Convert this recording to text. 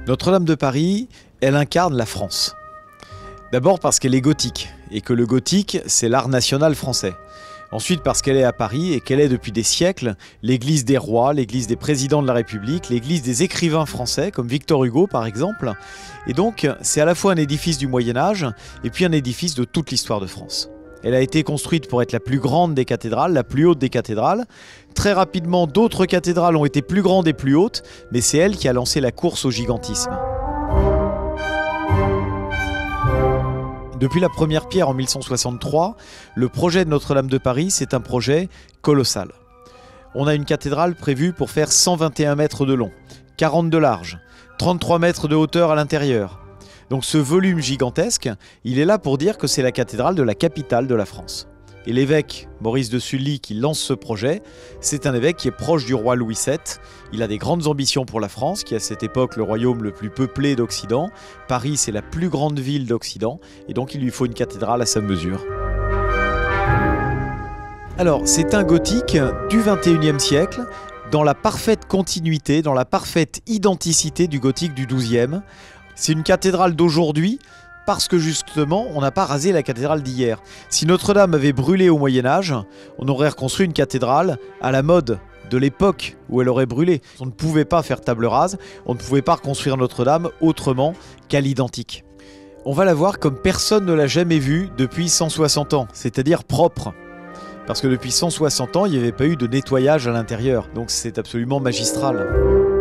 Notre-Dame de Paris, elle incarne la France. D'abord parce qu'elle est gothique, et que le gothique, c'est l'art national français. Ensuite parce qu'elle est à Paris et qu'elle est depuis des siècles l'église des rois, l'église des présidents de la République, l'église des écrivains français, comme Victor Hugo par exemple. Et donc, c'est à la fois un édifice du Moyen-Âge et puis un édifice de toute l'histoire de France. Elle a été construite pour être la plus grande des cathédrales, la plus haute des cathédrales. Très rapidement, d'autres cathédrales ont été plus grandes et plus hautes, mais c'est elle qui a lancé la course au gigantisme. Depuis la première pierre en 1163, le projet de Notre-Dame de Paris, c'est un projet colossal. On a une cathédrale prévue pour faire 121 mètres de long, 40 de large, 33 mètres de hauteur à l'intérieur. Donc ce volume gigantesque, il est là pour dire que c'est la cathédrale de la capitale de la France. Et l'évêque Maurice de Sully qui lance ce projet, c'est un évêque qui est proche du roi Louis VII. Il a des grandes ambitions pour la France, qui est à cette époque le royaume le plus peuplé d'Occident. Paris, c'est la plus grande ville d'Occident, et donc il lui faut une cathédrale à sa mesure. Alors, c'est un gothique du XXIe siècle, dans la parfaite continuité, dans la parfaite identicité du gothique du XIIe. C'est une cathédrale d'aujourd'hui, parce que justement, on n'a pas rasé la cathédrale d'hier. Si Notre-Dame avait brûlé au Moyen-Âge, on aurait reconstruit une cathédrale à la mode de l'époque où elle aurait brûlé. On ne pouvait pas faire table rase, on ne pouvait pas reconstruire Notre-Dame autrement qu'à l'identique. On va la voir comme personne ne l'a jamais vue depuis 160 ans, c'est-à-dire propre. Parce que depuis 160 ans, il n'y avait pas eu de nettoyage à l'intérieur, donc c'est absolument magistral.